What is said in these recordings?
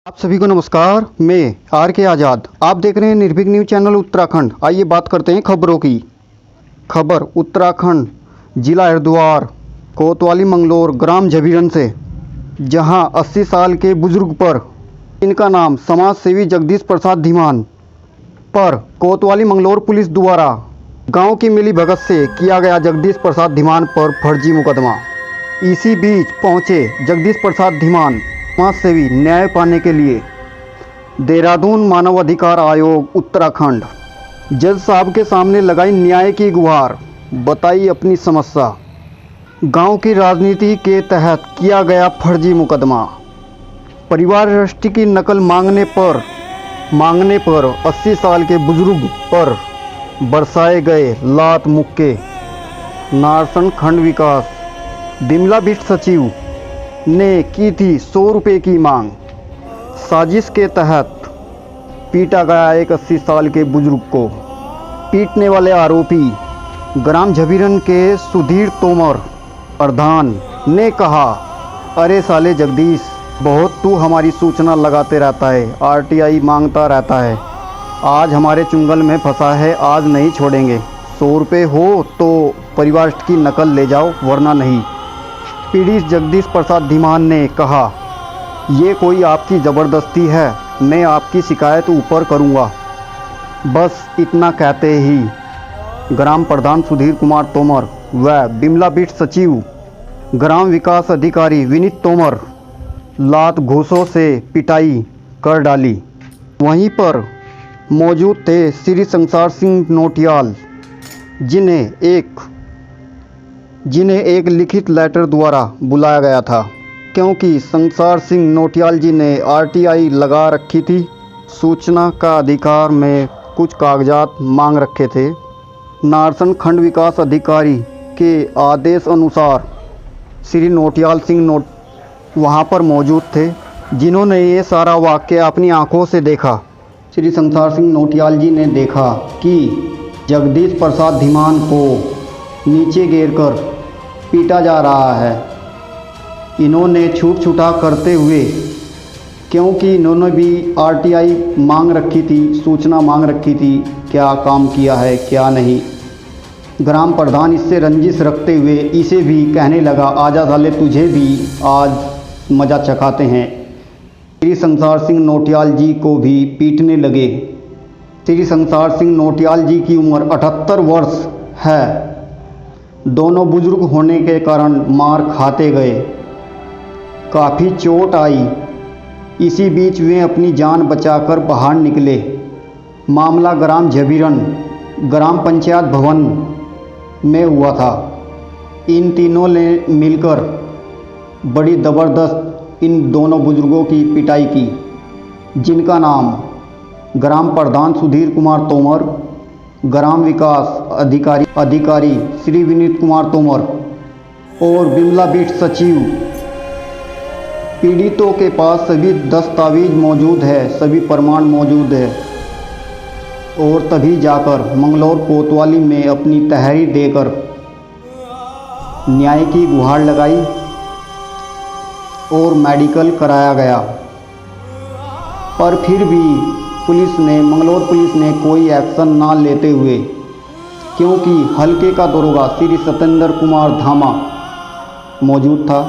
आप सभी को नमस्कार। मैं आर के आज़ाद, आप देख रहे हैं निर्भीक न्यूज़ चैनल उत्तराखंड। आइए बात करते हैं खबरों की। खबर उत्तराखंड जिला हरिद्वार कोतवाली मंगलोर ग्राम झबीरन से, जहां 80 साल के बुजुर्ग पर, इनका नाम समाज सेवी जगदीश प्रसाद धीमान पर कोतवाली मंगलोर पुलिस द्वारा गांव की मिली भगत से किया गया जगदीश प्रसाद धीमान पर फर्जी मुकदमा। इसी बीच पहुंचे जगदीश प्रसाद धीमान समाज सेवी न्याय पाने के लिए देहरादून मानव अधिकार आयोग उत्तराखंड जज साहब के सामने लगाई न्याय की गुहार, बताई अपनी समस्या। गांव की राजनीति के तहत किया गया फर्जी मुकदमा। परिवार रजिस्ट्री की नकल मांगने पर 80 साल के बुजुर्ग पर बरसाए गए लात मुक्के। नारसन खंड विकास बिमला बिट सचिव ने की थी 100 रुपये की मांग। साजिश के तहत पीटा गया एक 80 साल के बुजुर्ग को। पीटने वाले आरोपी ग्राम झबीरन के सुधीर तोमर प्रधान ने कहा, अरे साले जगदीश, बहुत तू हमारी सूचना लगाते रहता है, आरटीआई मांगता रहता है। आज हमारे चुंगल में फंसा है, आज नहीं छोड़ेंगे। 100 रुपये हो तो परिवार की नकल ले जाओ, वरना नहीं। पीड़ित जगदीश प्रसाद धीमान ने कहा, ये कोई आपकी ज़बरदस्ती है, मैं आपकी शिकायत ऊपर करूँगा। बस इतना कहते ही ग्राम प्रधान सुधीर कुमार तोमर व बिमला बिट सचिव ग्राम विकास अधिकारी विनीत तोमर लात घूंसों से पिटाई कर डाली। वहीं पर मौजूद थे श्री संसार सिंह नोटियाल, जिन्हें एक लिखित लेटर द्वारा बुलाया गया था, क्योंकि संसार सिंह नोटियाल जी ने आरटीआई लगा रखी थी। सूचना का अधिकार में कुछ कागजात मांग रखे थे। नारसन खंड विकास अधिकारी के आदेश अनुसार श्री नोटियाल सिंह वहाँ पर मौजूद थे, जिन्होंने ये सारा वाक़या अपनी आंखों से देखा। श्री संसार सिंह नोटियाल जी ने देखा कि जगदीश प्रसाद धीमान को नीचे गिरकर पीटा जा रहा है। इन्होंने छूट छुटा करते हुए, क्योंकि इन्होंने भी आरटीआई मांग रखी थी, सूचना मांग रखी थी, क्या काम किया है क्या नहीं। ग्राम प्रधान इससे रंजिश रखते हुए इसे भी कहने लगा, आजा साले, तुझे भी आज मज़ा चखाते हैं। श्री संसार सिंह नोटियाल जी को भी पीटने लगे। श्री संसार सिंह नोटियाल जी की उम्र 78 वर्ष है। दोनों बुजुर्ग होने के कारण मार खाते गए, काफ़ी चोट आई। इसी बीच वे अपनी जान बचाकर बाहर निकले। मामला ग्राम झबीरन ग्राम पंचायत भवन में हुआ था। इन तीनों ने मिलकर बड़ी ज़बरदस्त इन दोनों बुजुर्गों की पिटाई की, जिनका नाम ग्राम प्रधान सुधीर कुमार तोमर, ग्राम विकास अधिकारी श्री विनीत कुमार तोमर और बिमला बिट सचिव। पीड़ितों के पास सभी दस्तावेज मौजूद है, सभी प्रमाण मौजूद है, और तभी जाकर मंगलौर कोतवाली में अपनी तहरीर देकर न्याय की गुहार लगाई और मेडिकल कराया गया। पर फिर भी मंगलौर पुलिस ने कोई एक्शन ना लेते हुए, क्योंकि हल्के का दरोगा श्री सत्येंद्र कुमार धामा मौजूद था,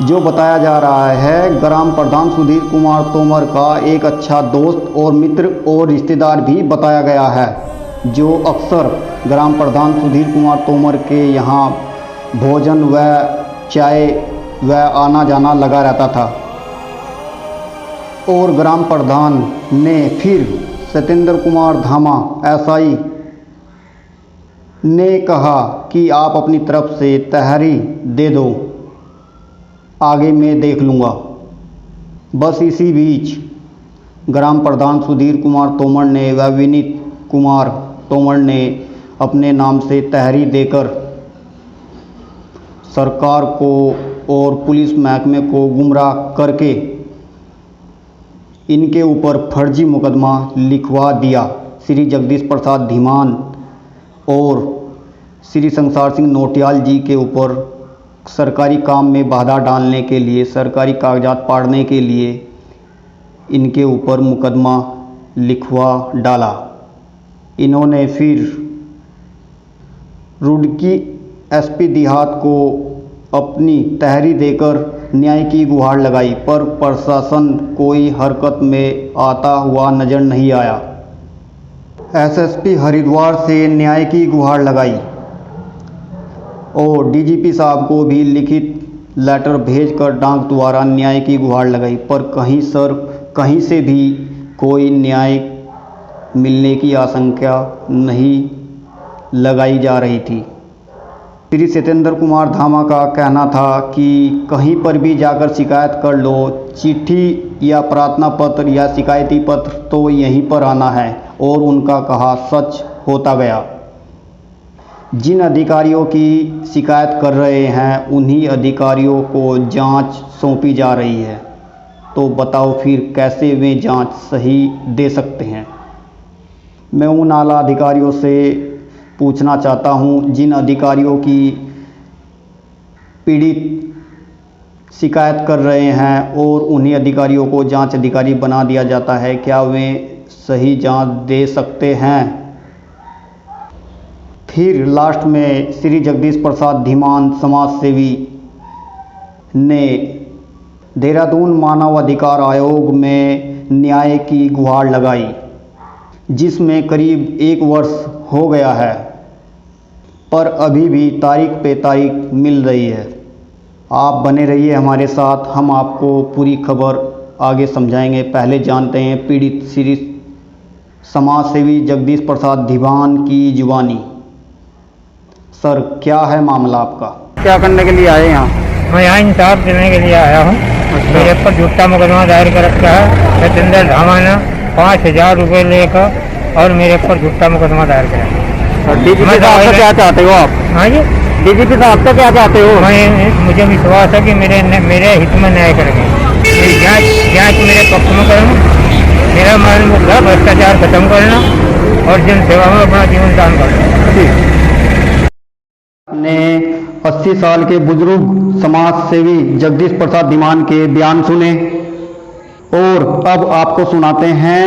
जो बताया जा रहा है ग्राम प्रधान सुधीर कुमार तोमर का एक अच्छा दोस्त और मित्र और रिश्तेदार भी बताया गया है, जो अक्सर ग्राम प्रधान सुधीर कुमार तोमर के यहाँ भोजन व चाय व आना जाना लगा रहता था। और ग्राम प्रधान ने फिर सत्येंद्र कुमार धामा एसआई ने कहा कि आप अपनी तरफ से तहरीर दे दो, आगे मैं देख लूँगा। बस इसी बीच ग्राम प्रधान सुधीर कुमार तोमर ने व विनीत कुमार तोमर ने अपने नाम से तहरीर देकर सरकार को और पुलिस महकमे को गुमराह करके इनके ऊपर फर्जी मुकदमा लिखवा दिया। श्री जगदीश प्रसाद धीमान और श्री संसार सिंह नोटियाल जी के ऊपर सरकारी काम में बाधा डालने के लिए, सरकारी कागजात पाड़ने के लिए इनके ऊपर मुकदमा लिखवा डाला। इन्होंने फिर रुड़की एसपी देहात को अपनी तहरीर देकर न्याय की गुहार लगाई, पर प्रशासन कोई हरकत में आता हुआ नजर नहीं आया। एसएसपी हरिद्वार से न्याय की गुहार लगाई और डीजीपी साहब को भी लिखित लेटर भेजकर डाक द्वारा न्याय की गुहार लगाई, पर कहीं से भी कोई न्याय मिलने की आशंका नहीं लगाई जा रही थी। श्री सत्येंद्र कुमार धामा का कहना था कि कहीं पर भी जाकर शिकायत कर लो, चिट्ठी या प्रार्थना पत्र या शिकायती पत्र तो यहीं पर आना है, और उनका कहा सच होता गया। जिन अधिकारियों की शिकायत कर रहे हैं उन्हीं अधिकारियों को जांच सौंपी जा रही है, तो बताओ फिर कैसे वे जांच सही दे सकते हैं। मैं उन आला अधिकारियों से पूछना चाहता हूं जिन अधिकारियों की पीड़ित शिकायत कर रहे हैं और उन्हीं अधिकारियों को जांच अधिकारी बना दिया जाता है, क्या वे सही जांच दे सकते हैं। फिर लास्ट में श्री जगदीश प्रसाद धीमान समाज सेवी ने देहरादून मानव अधिकार आयोग में न्याय की गुहार लगाई, जिसमें करीब 1 वर्ष हो गया है, पर अभी भी तारीख पे तारीख मिल रही है। आप बने रहिए हमारे साथ, हम आपको पूरी खबर आगे समझाएंगे। पहले जानते हैं पीड़ित श्री समाज सेवी जगदीश प्रसाद धीमान की जुबानी। सर, क्या है मामला आपका? क्या करने के लिए आए यहाँ? मैं यहाँ इंसाफ देने के लिए आया हूँ। मेरे पर झूठा मुकदमा दायर कर रखा है। सत्येंद्र धामा ने 5,000 रुपये लेकर और मेरे पर झूठा मुकदमा दायर किया। डीजीपी साहब से क्या चाहते हो आप? हाँ जी, डीजीपी साहब से क्या चाहते हो? मुझे विश्वास है कि मेरे हित में न्याय करेंगे। जाँच मेरे पक्ष में करना, मेरा मान मुद्दा भ्रष्टाचार खत्म करना और जन सेवा में अपना जीवन दान करना। ने 80 साल के बुजुर्ग समाज सेवी जगदीश प्रसाद धीमान के बयान सुने और अब आपको सुनाते हैं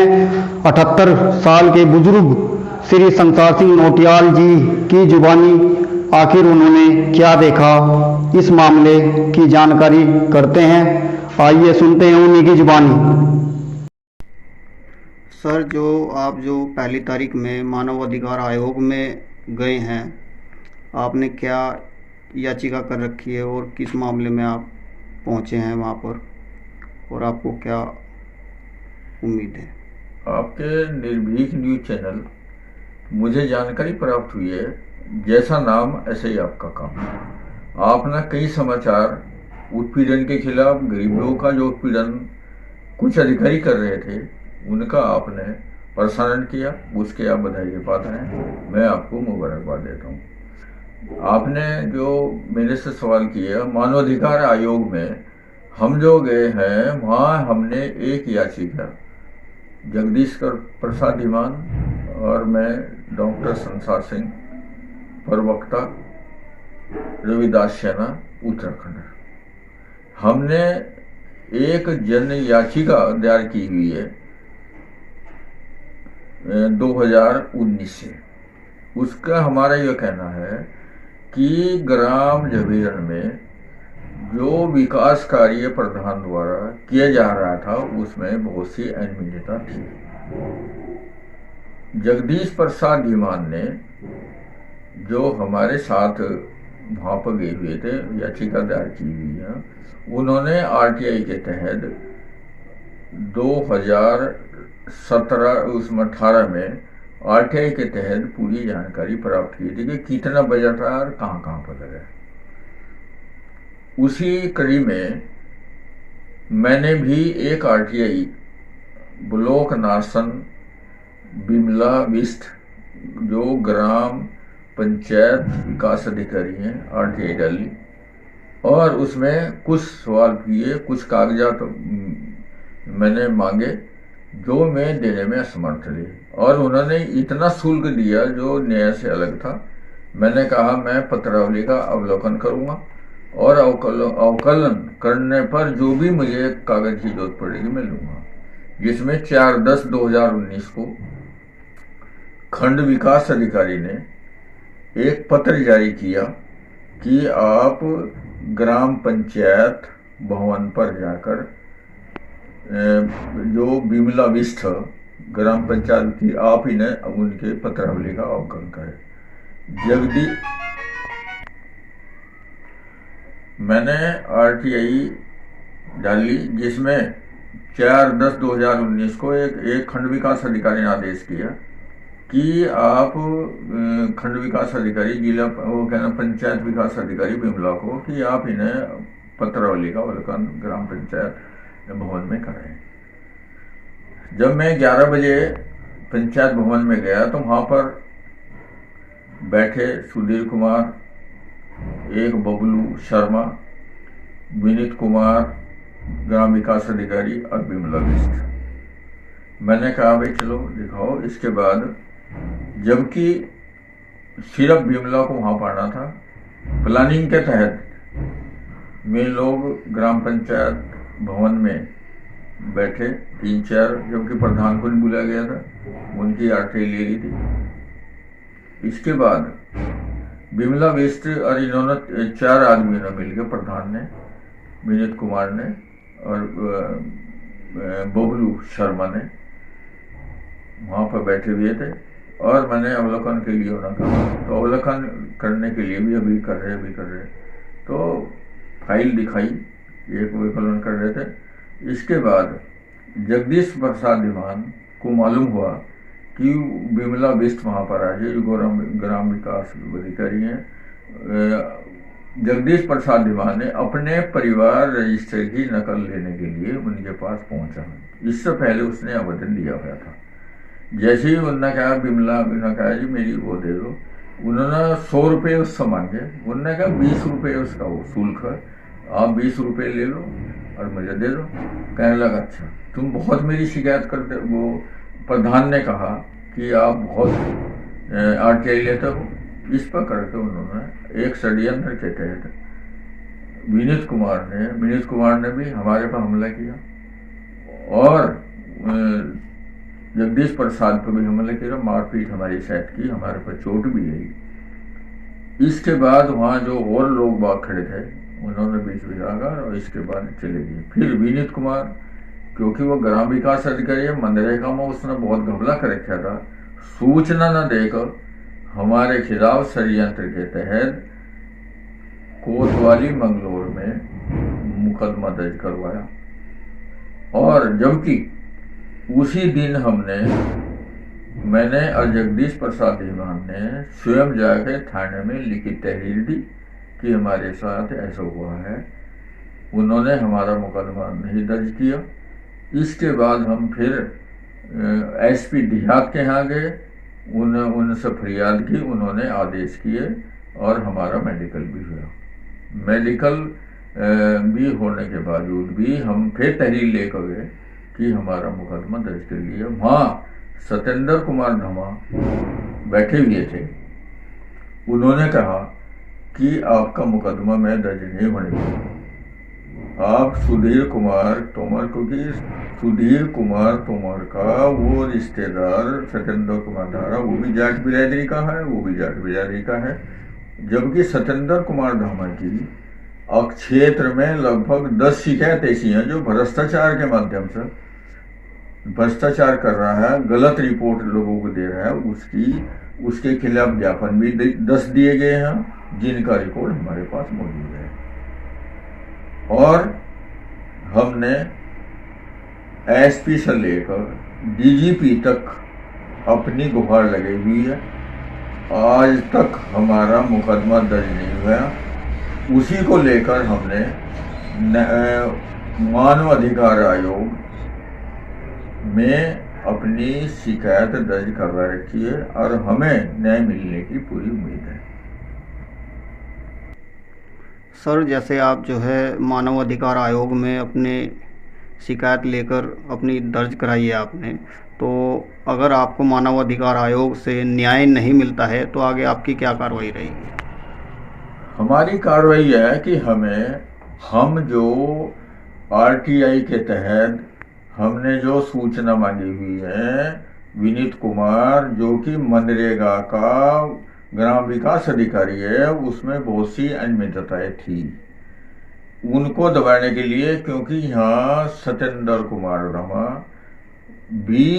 78 साल के बुजुर्ग श्री संसार सिंह नोटियाल जी की जुबानी। आखिर उन्होंने क्या देखा, इस मामले की जानकारी करते हैं। आइए सुनते हैं उन्हीं की जुबानी। सर, जो पहली तारीख में मानव अधिकार आयोग में गए हैं, आपने क्या याचिका कर रखी है और किस मामले में आप पहुंचे हैं वहां पर, और आपको क्या उम्मीद है? आपके निर्भीक न्यूज़ चैनल मुझे जानकारी प्राप्त हुई है, जैसा नाम ऐसे ही आपका काम। आपने कई समाचार उत्पीड़न के खिलाफ, गरीब लोगों का जो उत्पीड़न कुछ अधिकारी कर रहे थे उनका आपने प्रसारण किया, उसके आप बधाई के पात्र हैं। मैं आपको मुबारकबाद देता हूँ। आपने जो मेरे से सवाल किया, मानवाधिकार आयोग में हम जो गए हैं वहाँ हमने एक याचिका जगदीश प्रसाद धीमान और मैं डॉक्टर संसार सिंह, प्रवक्ता रविदास सेना उत्तराखंड, हमने एक जन याचिका दायर की हुई है 2019 से। उसका हमारा यह कहना है कि ग्राम जबीरन में जो विकास कार्य प्रधान द्वारा किया जा रहा था उसमें बहुत सी अनियमितता थी। जगदीश प्रसाद धीमान ने जो हमारे साथ वहाँ पर गए हुए थे, याचिका दायर की हुई है, उन्होंने आरटीआई के तहत 2018 में आरटीआई के तहत पूरी जानकारी प्राप्त की थी कि कितना बजट था और कहाँ कहाँ पर लगा। उसी कड़ी में मैंने भी एक आरटीआई ब्लॉक नासन बिमला बिस्ट, जो ग्राम पंचायत विकास अधिकारी हैं, आरटीआई डाली और उसमें कुछ सवाल किए, कुछ कागजात मैंने मांगे जो मैं देने में असमर्थ रही, और उन्होंने इतना शुल्क दिया जो न्याय से अलग था। मैंने कहा मैं पत्रावली का अवलोकन करूंगा और अवकलन करने पर जो भी मुझे कागज की जरूरत पड़ेगी मैं लूँगा। जिसमें 4/10/2019 को खंड विकास अधिकारी ने एक पत्र जारी किया कि आप ग्राम पंचायत भवन पर जाकर जो बिमला विष्ठ ग्राम पंचायत की आप ही ने उनके पत्रावली का अवलोकन करें। मैंने आरटीआई डाली, जिसमें 4/10/2019 को एक खंड विकास अधिकारी ने आदेश किया कि आप खंड विकास अधिकारी जिला वो कहना पंचायत विकास अधिकारी बिमला को कि आप इन्हें पत्रावली का अवलोकन ग्राम पंचायत भवन में करें। जब मैं 11 बजे पंचायत भवन में गया तो वहां पर बैठे सुधीर कुमार, एक बबलू शर्मा, विनीत कुमार ग्राम विकास अधिकारी और बिमला बिष्ट। मैंने कहा भाई चलो दिखाओ। इसके बाद जबकि सिर्फ बिमला को वहां पढ़ना था, प्लानिंग के तहत वे लोग ग्राम पंचायत भवन में बैठे 3-4, जबकि प्रधान को नहीं बुलाया गया था, उनकी आरटीआई ले ली थी। इसके बाद बिमला बिष्ट और इन्होंने 4 आदमियों ने मिलकर, प्रधान ने, विनीत कुमार ने और बबलू शर्मा ने वहां पर बैठे हुए थे और मैंने अवलोकन के लिए उन्हें कहा। तो अवलोकन करने के लिए भी अभी कर रहे तो फाइल दिखाई, एक विकलन कर रहे थे। इसके बाद जगदीश प्रसाद दीवान को मालूम हुआ कि बिमला बिष्ट वहां पर आ गए, जो ग्राम विकास अधिकारी हैं। जगदीश प्रसाद दीवान ने अपने परिवार रजिस्टर की नकल लेने के लिए उनके पास पहुंचा। इससे पहले उसने आवेदन दिया हुआ था। जैसे ही उन्होंने कहा बिमला ने कहा जी मेरी वो दे दो, उन्होंने 100 रुपये उससे मांगे। उन्होंने कहा 20 रुपये उसका वो शुल्क है, आप 20 रुपये ले लो और मुझे दे दो। कहने लगा अच्छा तुम बहुत मेरी शिकायत करते। वो प्रधान ने कहा कि आप बहुत आरटीआई लेते हो। इस पर करके उन्होंने एक षड्यंत्र के तहत विनीत कुमार ने भी हमारे पर हमला किया और जगदीश प्रसाद पर भी हमला किया, मारपीट हमारी साथ की, हमारे पर चोट भी आई। इसके बाद वहाँ जो और लोग बाग खड़े थे उन्होंने बीच में आगा और इसके बाद चले गए। फिर विनीत कुमार, क्योंकि वो ग्राम विकास अधिकारी है, मनरेगा में उसने बहुत घपला कर रखा था, सूचना न देकर हमारे खिलाफ षड्यंत्र के तहत कोतवाली मंगलोर में मुकदमा दर्ज करवाया। और जबकि उसी दिन मैंने और जगदीश प्रसाद दीवान ने स्वयं जाकर थाने में लिखित तहरीर दी कि हमारे साथ ऐसा हुआ है। उन्होंने हमारा मुकदमा नहीं दर्ज किया। इसके बाद हम फिर एसपी देहात के यहाँ गए, उनसे फरियाद की, उन्होंने आदेश किए और हमारा मेडिकल भी हुआ। मेडिकल भी होने के बावजूद भी हम फिर तहरीर लेकर गए कि हमारा मुकदमा दर्ज कर लिया। वहाँ सत्येंद्र कुमार धमा बैठे हुए थे। उन्होंने कहा कि आपका मुकदमा में दर्ज नहीं होने देगा। आप सुधीर कुमार तोमर, क्योंकि सुधीर कुमार तोमर का वो रिश्तेदार सत्येंद्र कुमार धारा, वो भी जाट बिरादरी का है, जबकि सत्येंद्र कुमार धामा की क्षेत्र में लगभग 10 शिकायत ऐसी हैं जो भ्रष्टाचार के माध्यम से भ्रष्टाचार कर रहा है, गलत रिपोर्ट लोगों को दे रहा है। उसके खिलाफ ज्ञापन भी 10 दिए गए हैं, जिनका रिकॉर्ड हमारे पास मौजूद है। और हमने एसपी से लेकर डीजीपी तक अपनी गुहार लगाई हुई है। आज तक हमारा मुकदमा दर्ज नहीं हुआ। उसी को लेकर हमने मानव अधिकार आयोग में अपनी शिकायत दर्ज करवा रखी है और हमें न्याय मिलने की पूरी उम्मीद है। सर, जैसे आप जो है मानव अधिकार आयोग में अपने शिकायत लेकर अपनी दर्ज कराई है आपने, तो अगर आपको मानव अधिकार आयोग से न्याय नहीं मिलता है तो आगे आपकी क्या कार्रवाई रहेगी? हमारी कार्रवाई है कि हम जो आरटीआई के तहत हमने जो सूचना मांगी हुई है, विनीत कुमार जो कि मनरेगा का ग्राम विकास अधिकारी है, उसमें बहुत सी अनियमितताएं थी। उनको दबाने के लिए, क्योंकि यहाँ सत्येंद्र कुमार वर्मा भी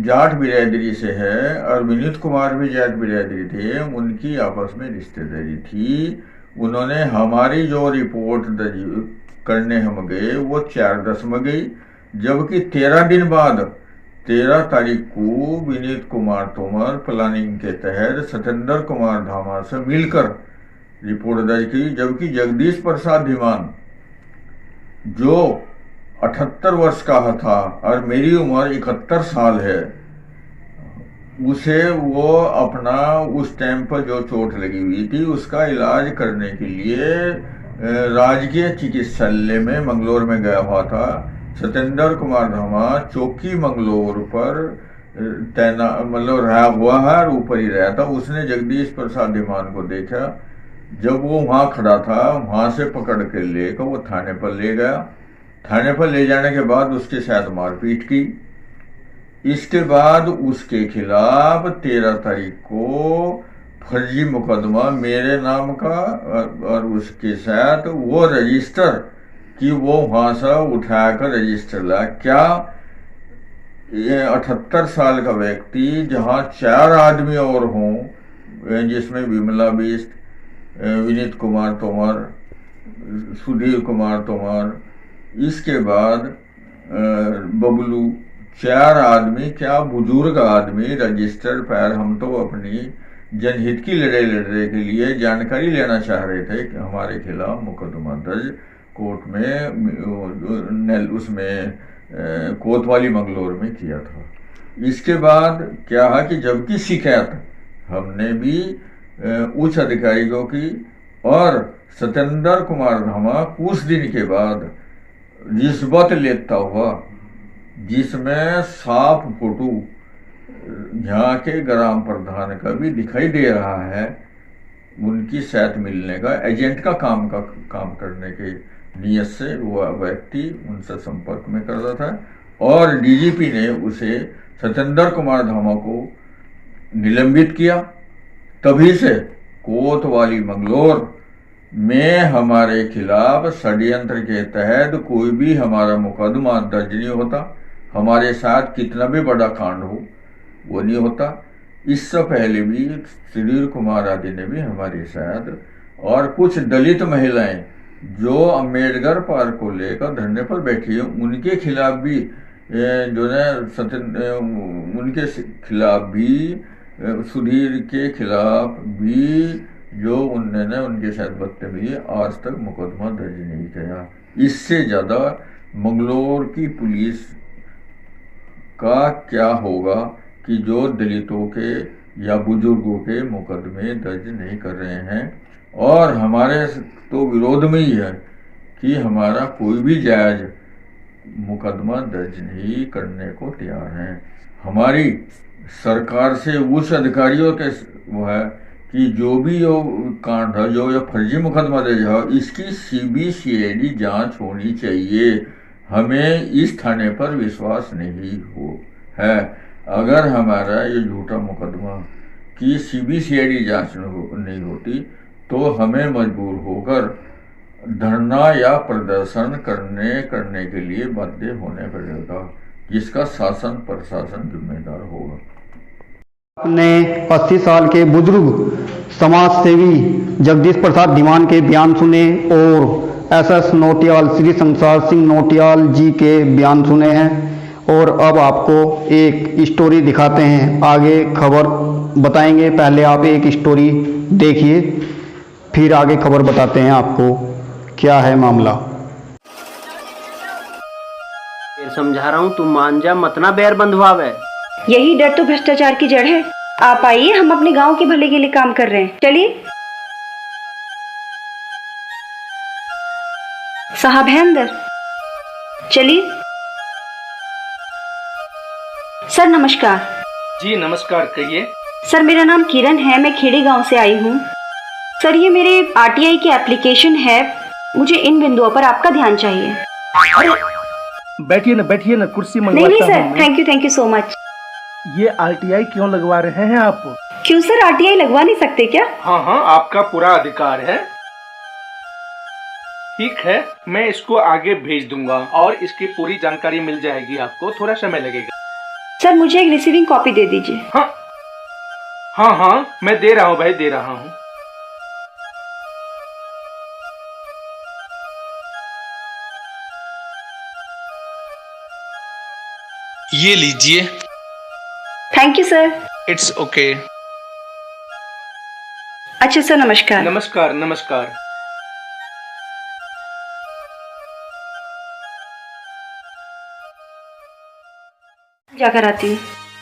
जाट बिरादरी से है और विनीत कुमार भी जाट बिरादरी थे, उनकी आपस में रिश्तेदारी थी। उन्होंने हमारी जो रिपोर्ट दर्ज करने हम गए वो 4/10 में गई, जबकि 13 दिन बाद 13 तारीख को विनीत कुमार तोमर प्लानिंग के तहत सत्येंद्र कुमार धामा से मिलकर रिपोर्ट दर्ज की, जबकि जगदीश प्रसाद धीमान जो 78 वर्ष का था और मेरी उम्र 71 साल है, उसे वो अपना उस टाइम पर जो चोट लगी हुई थी उसका इलाज करने के लिए राजकीय चिकित्सालय में मंगलोर में गया हुआ था। सत्येंद्र कुमार धामा चौकी मंगलोर पर तैनात मतलब रहा हुआ है और ऊपर ही रहा था। उसने जगदीश प्रसाद धीमान को देखा, जब वो वहां खड़ा था वहां से पकड़ के लेकर वो थाने पर ले गया। थाने पर ले जाने के बाद उसके साथ मारपीट की। इसके बाद उसके खिलाफ 13 तारीख को फर्जी मुकदमा मेरे नाम का और उसके साथ वो रजिस्टर कि वो वहां से उठाकर रजिस्टर ला। क्या ये 78 साल का व्यक्ति, जहां 4 आदमी और हों, जिसमें विमला बिष्ट, विनीत कुमार तोमर, सुधीर कुमार तोमर, इसके बाद बबलू, 4 आदमी, क्या बुजुर्ग आदमी रजिस्टर पर। हम तो अपनी जनहित की लड़ाई लड़ने के लिए जानकारी लेना चाह रहे थे कि हमारे खिलाफ मुकदमा दर्ज कोर्ट में उसमें कोतवाली मंगलोर में किया था। इसके बाद क्या है कि जबकि शिकायत हमने भी उच्च अधिकारियों की और सत्येंद्र कुमार धामा कुछ दिन के बाद रिश्वत लेता हुआ, जिसमें साफ फोटो यहाँ के ग्राम प्रधान का भी दिखाई दे रहा है, उनकी साथ मिलने का, एजेंट का काम करने के नियत से वो व्यक्ति उनसे संपर्क में करता था। और डीजीपी ने उसे सत्येंद्र कुमार धामा को निलंबित किया। तभी से कोतवाली मंगलोर में हमारे खिलाफ षड्यंत्र के तहत कोई भी हमारा मुकदमा दर्ज नहीं होता। हमारे साथ कितना भी बड़ा कांड हो वो नहीं होता। इससे पहले भी सुधीर कुमार आदि ने भी हमारे साथ, और कुछ दलित महिलाएं जो अम्बेडकर पार्क को लेकर धरने पर बैठी है, उनके खिलाफ भी जो है उनके खिलाफ भी, सुधीर के खिलाफ भी जो उन्होंने उनके साथ बदतमीजी, आज तक मुकदमा दर्ज नहीं किया। इससे ज़्यादा मंगलोर की पुलिस का क्या होगा कि जो दलितों के या बुजुर्गों के मुकदमे दर्ज नहीं कर रहे हैं। और हमारे तो विरोध में ही है कि हमारा कोई भी जायज मुकदमा दर्ज नहीं करने को तैयार हैं। हमारी सरकार से उच्च अधिकारियों के वो है कि जो भी यो कांड है, जो ये फर्जी मुकदमा दर्ज है, इसकी सीबीसीआईडी जांच होनी चाहिए। हमें इस थाने पर विश्वास नहीं है। अगर हमारा ये झूठा मुकदमा की सीबीसीआईडी जांच नहीं होती तो हमें मजबूर होकर धरना या प्रदर्शन करने के लिए बाध्य होने पड़ेगा, जिसका शासन प्रशासन जिम्मेदार होगा। अपने 80 साल के बुजुर्ग समाज सेवी जगदीश प्रसाद धीमान के बयान सुने और एसएस नौटियाल, श्री संसार सिंह नौटियाल जी के बयान सुने हैं। और अब आपको एक स्टोरी दिखाते हैं, आगे खबर बताएंगे। पहले आप एक स्टोरी देखिए, फिर आगे खबर बताते हैं आपको क्या है मामला। समझा रहा हूँ, तुम मान जा, मत ना बैर बंधवावे। यही डर तो भ्रष्टाचार की जड़ है। आप आइए, हम अपने गांव के भले के लिए काम कर रहे हैं। चलिए साहब है अंदर, चलिए। सर नमस्कार। जी नमस्कार, कहिए। सर मेरा नाम किरण है, मैं खेड़ी गांव से आई हूँ। सर ये मेरे आरटीआई की एप्लीकेशन है, मुझे इन बिंदुओं पर आपका ध्यान चाहिए। अरे बैठिए ना, कुर्सी नहीं नहीं मंगवाता सर, हूँ मैं। Thank you so much. ये आरटीआई क्यों लगवा रहे हैं आप? क्यों सर, आरटीआई लगवा नहीं सकते क्या? हाँ, आपका पूरा अधिकार है। ठीक है, मैं इसको आगे भेज दूंगा और इसकी पूरी जानकारी मिल जाएगी आपको, थोड़ा समय लगेगा। सर मुझे एक रिसीविंग कॉपी दे दीजिए। हाँ, मैं दे रहा हूँ भाई, दे रहा हूँ। ये लीजिए। Thank you sir. It's okay. अच्छा सर, नमस्कार। नमस्कार। जाकर आती हूँ।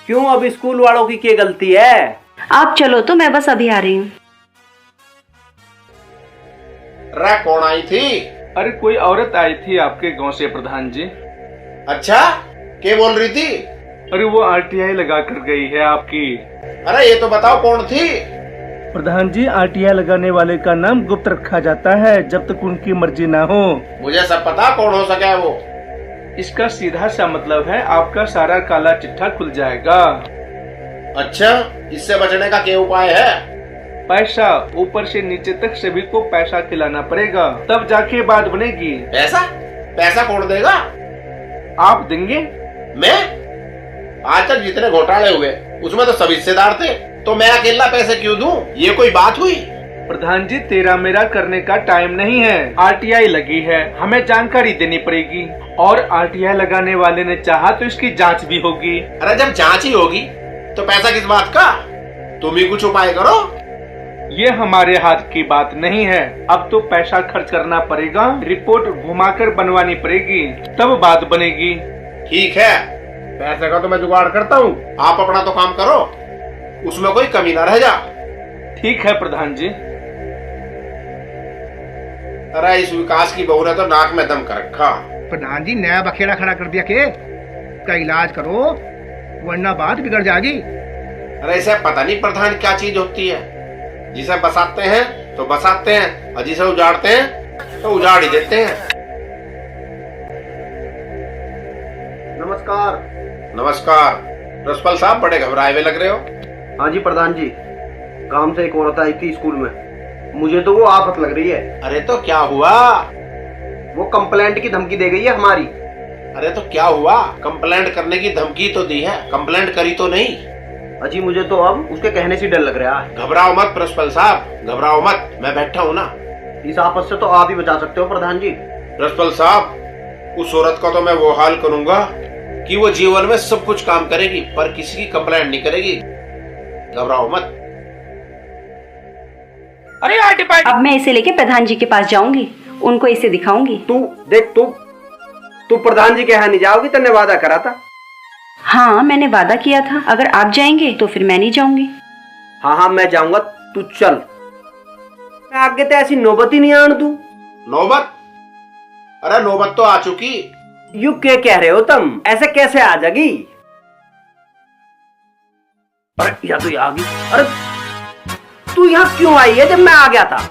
क्यों, अब स्कूल वालों की क्या गलती है? आप चलो तो मैं बस अभी आ रही हूँ। रे कौन आई थी? अरे कोई औरत आई थी आपके गांव से प्रधान जी। अच्छा, क्या बोल रही थी? अरे वो आरटीआई लगा कर गई है आपकी। अरे ये तो बताओ कौन थी? प्रधान जी, आरटीआई लगाने वाले का नाम गुप्त रखा जाता है जब तक उनकी मर्जी ना हो। मुझे सब पता कौन हो सका है वो। इसका सीधा सा मतलब है आपका सारा काला चिट्ठा खुल जाएगा। अच्छा, इससे बचने का क्या उपाय है? पैसा, ऊपर से नीचे तक सभी को पैसा खिलाना पड़ेगा, तब जाके बात बनेगी। पैसा कौन देगा? आप देंगे? मैं? आज तक जितने घोटाले हुए उसमें तो सब हिस्सेदार थे, तो मैं अकेला पैसे क्यों दूं? ये कोई बात हुई? प्रधान जी, तेरा मेरा करने का टाइम नहीं है। आरटीआई लगी है, हमें जानकारी देनी पड़ेगी और आरटीआई लगाने वाले ने चाहा तो इसकी जांच भी होगी। अरे जब जांच ही होगी तो पैसा किस बात का? तुम ही कुछ उपाय करो। ये हमारे हाथ की बात नहीं है। अब तो पैसा खर्च करना पड़ेगा, रिपोर्ट घुमाकर बनवानी पड़ेगी, तब बात बनेगी। ठीक है, पैसे का तो मैं जुगाड़ करता हूँ, आप अपना तो काम करो, उसमें कोई कमी ना रह जा। ठीक है प्रधान जी। अरे इस विकास की बहू ने तो नाक में दम कर रखा। प्रधान जी, नया बखेड़ा खड़ा कर दिया के का इलाज करो, वरना बात बिगड़ जाएगी। अरे इसे पता नहीं प्रधान क्या चीज होती है। जिसे बसाते हैं तो बसाते हैं और जिसे उजाड़ते हैं तो उजाड़ ही देते हैं। नमस्कार। प्रिंसिपल साहब, बड़े घबराए हुए लग रहे हो। हाँ जी प्रधान जी, काम से एक औरत आई थी स्कूल में, मुझे तो वो आफत लग रही है। अरे तो क्या हुआ? वो कंप्लेंट की धमकी दे गई है हमारी। अरे तो क्या हुआ? कंप्लेंट करने की धमकी तो दी है, कंप्लेंट करी तो नहीं। अजी मुझे तो अब उसके कहने से डर लग रहा है। घबराओ मत प्रिंसिपल साहब, घबराओ मत, मैं बैठा हूँ ना। इस आफत से तो आप ही बचा सकते हो प्रधान जी। प्रिंसिपल साहब, उस औरत का तो मैं वो हाल करूंगा कि वो जीवन में सब कुछ काम करेगी पर किसी की कंप्लेंट नहीं करेगी। घबराओ मत। अरे अब मैं इसे लेके प्रधान जी के पास जाऊंगी, उनको इसे दिखाऊंगी। तू देख, तू प्रधान जी के यहाँ नहीं जाओगी, तूने वादा करा था। हाँ, मैंने वादा किया था, अगर आप जाएंगे तो फिर मैं नहीं जाऊंगी। हाँ मैं जाऊंगा, तू चल। मैं आगे तो ऐसी नौबत ही नहीं आने दूं। नौबत? अरे नौबत तो आ चुकी। यू क्या कह रहे हो तुम? ऐसे कैसे आ जाएगी? अरे या तो आ गई। अरे तू यहाँ क्यों आई है जब मैं आ गया था?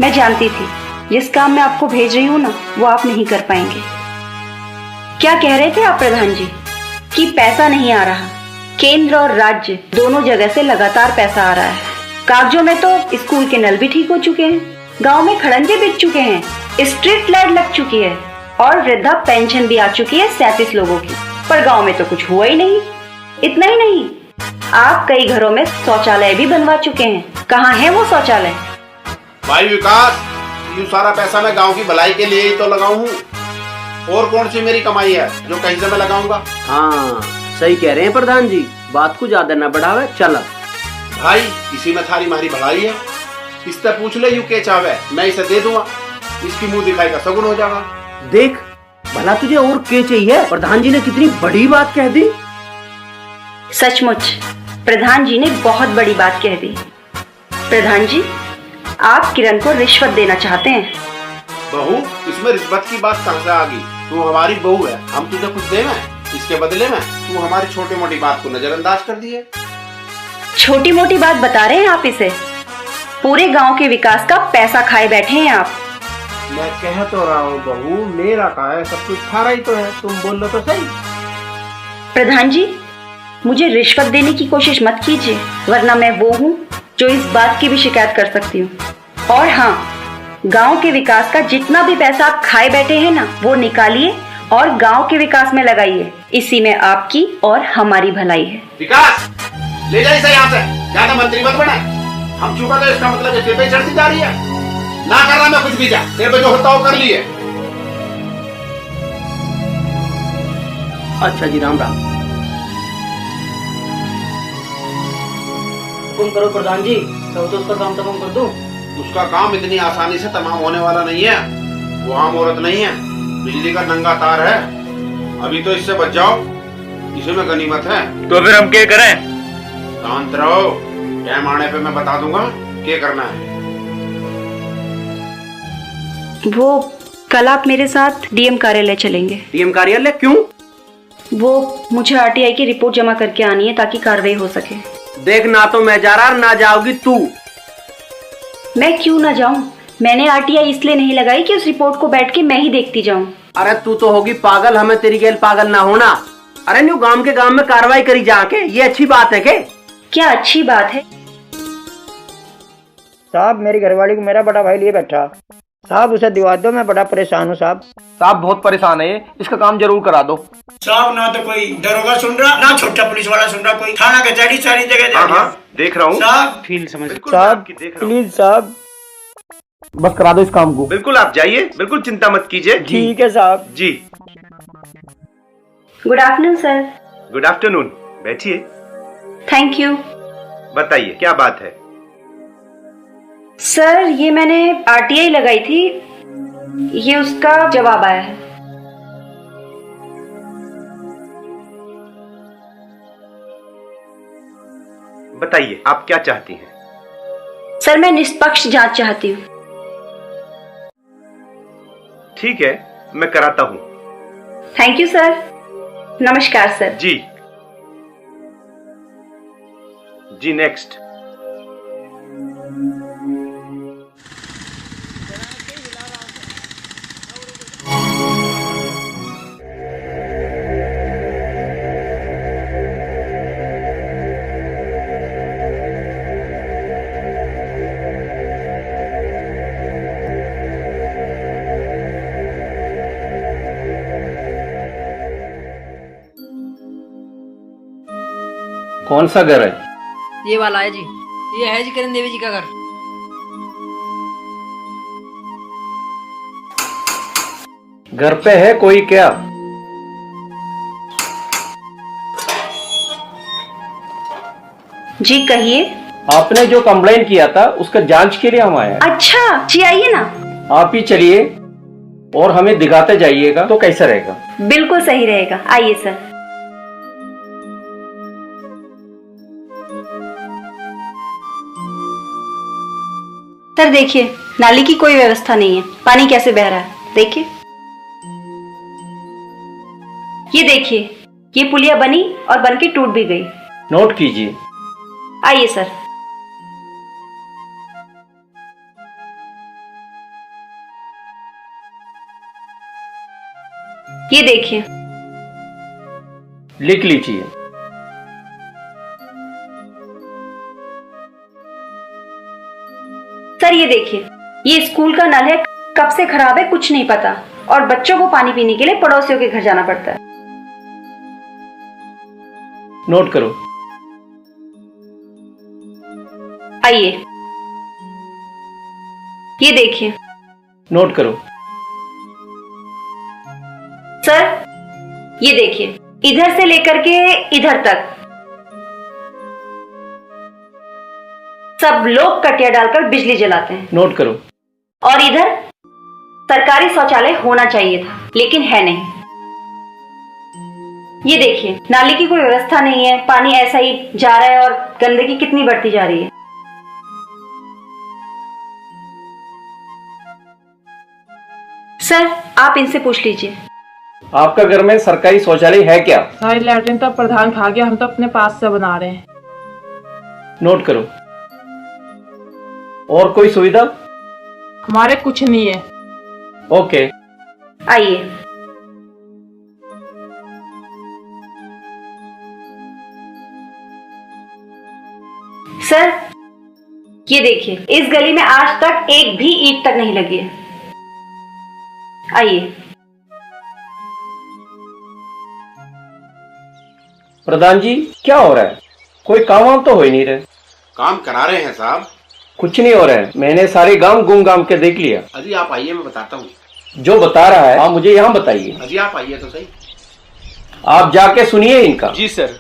मैं जानती थी जिस काम में आपको भेज रही हूँ ना, वो आप नहीं कर पाएंगे। क्या कह रहे थे आप प्रधान जी कि पैसा नहीं आ रहा? केंद्र और राज्य दोनों जगह से लगातार पैसा आ रहा है। कागजों में तो स्कूल के नल भी ठीक हो चुके हैं, गांव में खड़ंजे बिक चुके हैं, स्ट्रीट लाइट लग चुकी है और वृद्धा पेंशन भी आ चुकी है 37 लोगों की। पर गांव में तो कुछ हुआ ही नहीं। इतना ही नहीं, आप कई घरों में शौचालय भी बनवा चुके हैं। कहाँ है वो शौचालय? भाई विकास, ये सारा पैसा मैं गांव की भलाई के लिए ही तो लगाऊं हूँ, और कौन सी मेरी कमाई है जो कहीं से मैं लगाऊंगा? हाँ सही कह रहे हैं प्रधान जी, बात को ज्यादा न बढ़ावे। चल भाई, इसी में थारी मारी भलाई है। इससे पूछ ले यू के चावे, मैं इसे दे दूंगा, इसकी मुंह दिखाई का सगुन हो जाएगा। देख भला तुझे और क्या चाहिए? प्रधान जी ने कितनी बड़ी बात कह दी। सचमुच प्रधान जी ने बहुत बड़ी बात कह दी। प्रधान जी, आप किरण को रिश्वत देना चाहते हैं। बहू, इसमें रिश्वत की बात कहाँ से आ गई? तू हमारी बहू है, हम तुझे कुछ देना है, इसके बदले में तू हमारी छोटी मोटी बात को नजरअंदाज कर दी है। छोटी मोटी बात बता रहे हैं आप इसे? पूरे गांव के विकास का पैसा खाए बैठे हैं आप। मैं कह तो रहा हूँ बहू, मेरा कहा है, सब कुछ थारा ही तो है, तुम बोल लो तो सही। प्रधान जी, मुझे रिश्वत देने की कोशिश मत कीजिए, वरना मैं वो हूँ जो इस बात की भी शिकायत कर सकती हूँ। और हाँ, गांव के विकास का जितना भी पैसा आप खाए बैठे हैं ना, वो निकालिए और गांव के विकास में लगाइए। इसी में आपकी और हमारी भलाई है। विकास ले जाइए इसे यहाँ से, ज्यादा मंत्री मत बना। हम चुका तो इसका मतलब सिर पे चढ़ती जा रही है। ना कर रहा मैं कुछ भी, जा तेरे पे जो होता हो कर लिए। अच्छा जी, राम राम। तुम करो प्रधान जी, तो उसका काम तमाम कर दूं। उसका काम इतनी आसानी से तमाम होने वाला नहीं है। वो आम औरत नहीं है, बिजली का नंगा तार है। अभी तो इससे बच जाओ, इसी में गनीमत है। तो फिर हम क्या करें? शांत रहो, टाइम आने पे मैं बता दूंगा क्या करना है। वो कल आप मेरे साथ डीएम कार्यालय चलेंगे। डीएम कार्यालय क्यों? वो मुझे आरटीआई की रिपोर्ट जमा करके आनी है ताकि कार्रवाई हो सके। देख, ना तो मैं जा रहा, ना जाओगी तू। मैं क्यों ना जाऊं? मैंने आरटीआई इसलिए नहीं लगाई कि उस रिपोर्ट को बैठ के मैं ही देखती जाऊं। अरे तू तो होगी पागल, हमें तेरी गेल पागल ना होना। अरे न्यू गांव के गांव में कार्रवाई करी जाके, ये अच्छी बात है के? क्या अच्छी बात है? साहब, मेरी घरवाली को मेरा बड़ा भाई लिए बैठा। साहब, उसे दिवा दो, मैं बड़ा परेशान हूँ साहब। साहब बहुत परेशान है, इसका काम जरूर करा दो। साहब, ना तो कोई दरोगा सुन रहा, ना छोटा पुलिस वाला सुन रहा, कोई थाना कचहरी सारी जगह देख रहा हूँ साहब। फील समझ साहब प्लीज साहब, बस करा दो इस काम को। बिल्कुल, आप जाइए, बिल्कुल चिंता मत कीजिए। ठीक है साहब जी। Good afternoon sir. Good afternoon, बैठिए। Thank you. बताइए क्या बात है। सर, ये मैंने आरटीआई लगाई थी, ये उसका जवाब आया है। बताइए आप क्या चाहती हैं। सर, मैं निष्पक्ष जांच चाहती हूँ। ठीक है, मैं कराता हूँ। Thank you sir. नमस्कार सर। जी जी। नेक्स्ट। कौन सा घर है? ये वाला है जी, ये है जी किरण देवी जी का घर। घर पे है कोई क्या? जी कहिए। आपने जो कंप्लेन किया था उसका जांच के लिए हम आए हैं। अच्छा जी, आइए ना। आप ही चलिए और हमें दिखाते जाइएगा, तो कैसा रहेगा? बिल्कुल सही रहेगा, आइए सर। सर देखिए, नाली की कोई व्यवस्था नहीं है, पानी कैसे बह रहा है देखिए। ये देखिए, ये पुलिया बनी और बन के टूट भी गई। नोट कीजिए। आइए सर। ये देखिए। लिख लीजिए। सर ये देखिए, ये स्कूल का नल है, कब से खराब है कुछ नहीं पता, और बच्चों को पानी पीने के लिए पड़ोसियों के घर जाना पड़ता है। नोट करो। आइए, ये देखिए। नोट करो। सर ये देखिए, इधर से लेकर के इधर तक सब लोग कटिया डालकर बिजली जलाते हैं। नोट करो। और इधर सरकारी शौचालय होना चाहिए था, लेकिन है नहीं। ये देखिए, नाली की कोई व्यवस्था नहीं है, पानी ऐसा ही जा रहा है और गंदगी कितनी बढ़ती जा रही है। सर आप इनसे पूछ लीजिए। आपका घर में सरकारी शौचालय है क्या? सारी लैट्रिन तो प्रधान खा गया, हम तो अपने पास से बना रहे हैं। नोट करो। और कोई सुविधा? हमारे कुछ नहीं है। ओके। आइए। सर, ये देखिए, इस गली में आज तक एक भी ईंट तक नहीं लगी है। आइए। प्रधान जी, क्या हो रहा है? कोई काम वाम तो हो ही नहीं रहे। काम करा रहे हैं साहब। कुछ नहीं हो रहा है, मैंने सारे गांव घूम घाम के देख लिया। अजी आप आइए, मैं बताता हूँ। जो बता रहा है आप मुझे यहाँ बताइए। अजी आप आइए तो सही। आप जाके सुनिए इनका। जी सर।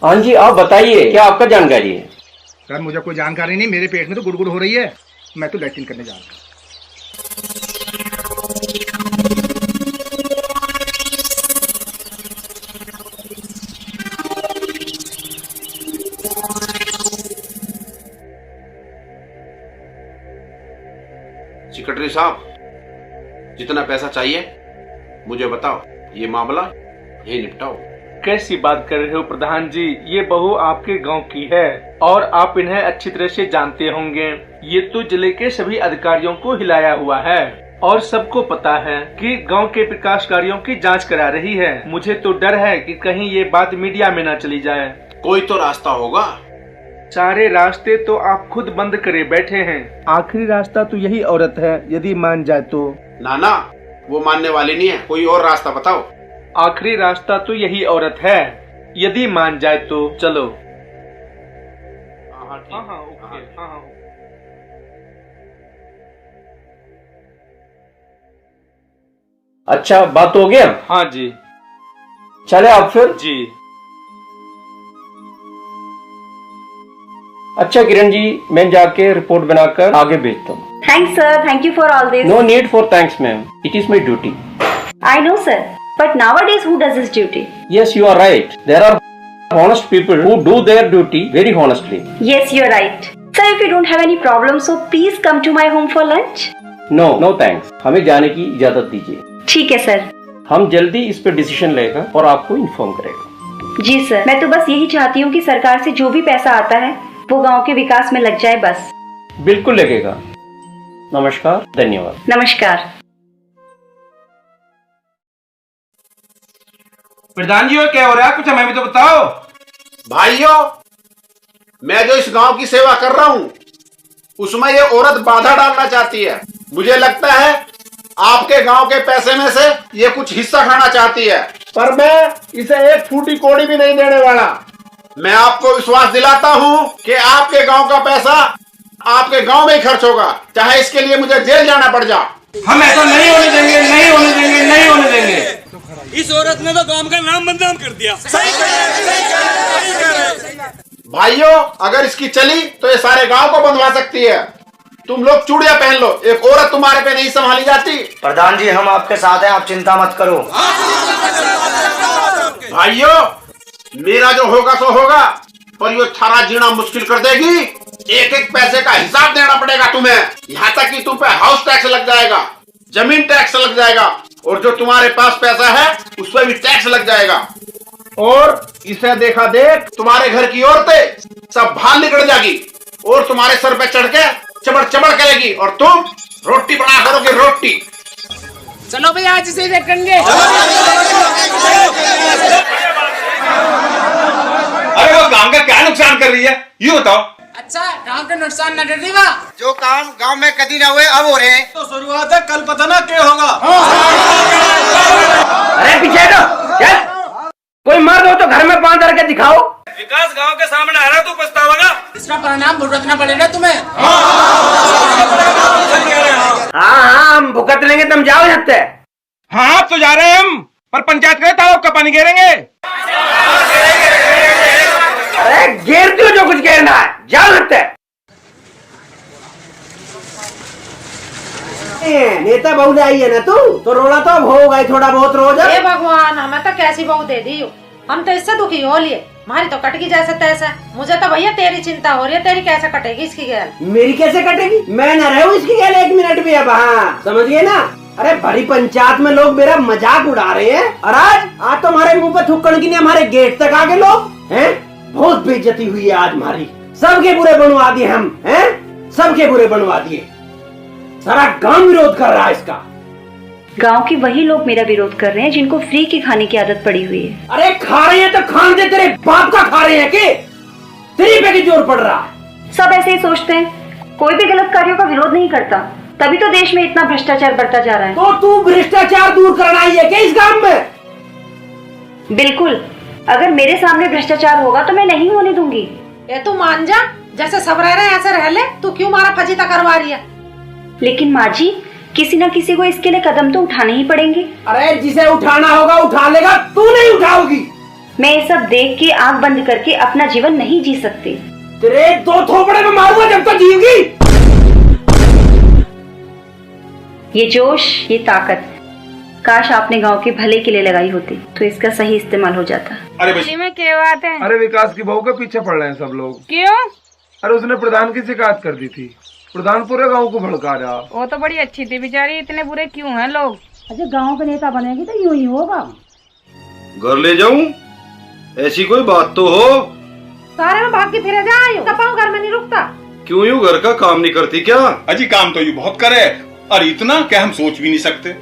हाँ जी, आप बताइए, क्या आपका जानकारी है? सर मुझे कोई जानकारी नहीं, मेरे पेट में तो गुड़गुड़ हो रही है, मैं तो लैट्रिन करने जा रहा हूँ। सेक्रेटरी साहब, जितना पैसा चाहिए मुझे बताओ, ये मामला यही निपटाओ। कैसी बात कर रहे हो प्रधान जी, ये बहू आपके गांव की है और आप इन्हें अच्छी तरह से जानते होंगे। ये तो जिले के सभी अधिकारियों को हिलाया हुआ है और सबको पता है कि गांव के विकास कार्यों की जांच करा रही है। मुझे तो डर है कि कहीं ये बात मीडिया में न चली जाए। कोई तो रास्ता होगा। सारे रास्ते तो आप खुद बंद करे बैठे हैं। आखिरी रास्ता तो यही औरत है, यदि मान जाए तो। ना वो मानने वाली नहीं है, कोई और रास्ता बताओ। आखिरी रास्ता तो यही औरत है, यदि मान जाए तो। चलो। हाँ, ओके। हाँ। अच्छा, बात हो गया? हाँ जी। चले आप फिर। जी। अच्छा किरण जी, मैं जाके रिपोर्ट बनाकर आगे भेजता हूँ। Thanks sir, thank you for all this. No need for thanks ma'am, it is my duty. I know sir, but nowadays who does his duty? Yes, you are right. There are honest people who do their duty very honestly. Yes, you're right. Sir, if you don't have any problem, so please come to my home for lunch. No thanks. हमें जाने की इजाजत दीजिए। ठीक है sir. हम जल्दी इस पे डिसीजन लेगा और आपको इन्फॉर्म करेगा। जी सर, मैं तो बस यही चाहती हूँ कि सरकार से जो भी पैसा आता है वो गांव के विकास में लग जाए बस। बिल्कुल लगेगा। नमस्कार, धन्यवाद। नमस्कार। प्रधान जी, क्या हो रहा है? कुछ हमें भी तो बताओ। भाइयों, मैं जो इस गांव की सेवा कर रहा हूं उसमें ये औरत बाधा डालना चाहती है। मुझे लगता है आपके गांव के पैसे में से ये कुछ हिस्सा खाना चाहती है, पर मैं इसे एक फूटी कौड़ी भी नहीं देने वाला। मैं आपको विश्वास दिलाता हूं कि आपके गांव का पैसा आपके गांव में ही खर्च होगा, चाहे इसके लिए मुझे जेल जाना पड़ जाए। हम ऐसा नहीं होने देंगे, नहीं होने देंगे, नहीं होने देंगे। इस औरत ने तो गांव का नाम बदनाम कर दिया। सही भाइयों, अगर इसकी चली तो ये सारे गांव को बंधवा सकती है। तुम लोग चूड़ियां पहन लो, एक औरत तुम्हारे पे नहीं संभाली जाती। प्रधान जी, हम आपके साथ हैं, आप चिंता मत करो। भाइयों, मेरा जो होगा सो होगा, पर ये थारा जीना मुश्किल कर देगी। एक एक पैसे का हिसाब देना पड़ेगा तुम्हें, यहाँ तक कि तुम पे हाउस टैक्स लग जाएगा, जमीन टैक्स लग जाएगा, और जो तुम्हारे पास पैसा है उस पर भी टैक्स लग जाएगा। और इसे देखा देख तुम्हारे घर की औरतें सब बाहर निकल जाएगी और तुम्हारे सर पे चढ़ के चबड़ चबड़ करेगी और तुम रोटी बना करोगे, रोटी। चलो भैया, आज इसे देखेंगे। अरे वो गांव का क्या नुकसान कर रही है, ये बताओ। अच्छा, गांव के नुकसान न डरनी बा। जो काम गांव में कभी ना हुए अब हो रहे हैं। तो शुरुआत है, कल पता ना क्या होगा। अरे पीछे तो क्या? कोई मर्द हो तो घर में पांव धर के दिखाओ। विकास गांव के सामने आ रहा, तू पछतावेगा। इसका परिणाम भुगतना पड़ेगा तुम्हें। हाँ, हम भुगत लेंगे, तुम जाओ यहाँ से। हाँ, अब तो जा रहे हैं हम, पर पंचायत के तालाब का पानी घेरेंगे। अरे घेरती हो जो कुछ घेरना है, जाओ यहाँ से। नेता बहू आई है ना तू, तो रोना तो अब होगा ही थोड़ा बहुत रोज। हे भगवान, हमें तो कैसी बहू दे दी हो, हम तो इससे दुखी हो लिए। हमारी तो कट गई जैसे तैसे। मुझे तो भैया तेरी चिंता हो रही है, तेरी कैसे कटेगी इसकी गैल? मेरी कैसे कटेगी? मैं न रहूं इसकी गैल एक मिनट भी अब। हाँ, समझ गए ना? अरे भरी पंचायत में लोग मेरा मजाक उड़ा रहे हैं, और आज तो हमारे मुंह पे थूकने के लिए हमारे गेट तक आ गए लोग हैं। बहुत बेइज्जती हुई है आज हमारी, सबके बुरे बनवा दिए हम हैं। सबके बुरे बनवा दिए। सारा गांव विरोध कर रहा है इसका। गांव के वही लोग मेरा विरोध कर रहे हैं जिनको फ्री की खाने की आदत पड़ी हुई है। अरे खा रहे हैं तो खान दे, तेरे बाप का खा रहे हैं के? तेरी पे की जोर पड़ रहा है। सब ऐसे ही सोचते हैं, कोई भी गलत कार्यों का विरोध नहीं करता, तभी तो देश में इतना भ्रष्टाचार बढ़ता जा रहा है। तो तू भ्रष्टाचार दूर करना ही है क्या इस गांव में? बिल्कुल, अगर मेरे सामने भ्रष्टाचार होगा तो मैं नहीं होने दूंगी। ये तू मान जा, जैसे सब रह रहे हैं ऐसे रह ले, तू क्यों मारा फजीता करवा रही है? लेकिन माँ जी, किसी न किसी को इसके लिए कदम तो उठाने ही पड़ेंगे। अरे जिसे उठाना होगा उठा लेगा, तू नहीं उठाओगी। मैं ये सब देख के आंख बंद करके अपना जीवन नहीं जी सकती। तेरे 2 थोपड़े में मारूंगा जब तक जीऊगी। ये जोश, ये ताकत काश आपने गांव के भले के लिए लगाई होती तो इसका सही इस्तेमाल हो जाता। अरे में क्या बात है? अरे विकास की बहू के पीछे पड़ रहे हैं सब लोग। क्यों? अरे उसने प्रधान की शिकायत कर दी थी। प्रधान पूरे गांव को भड़का रहा। वो तो बड़ी अच्छी थी बेचारी, इतने बुरे क्यों हैं लोग? अच्छा, गांव का नेता बनेगी तो यूं ही होगा। घर ले जाऊं? ऐसी कोई बात तो हो। सारे में भाग के फिरे जाओ, कपाऊ घर में नहीं रुकता। क्यों यूं घर का काम नहीं करती क्या? अजी काम तो यू बहुत करे, और इतना क्या हम सोच भी नहीं सकते।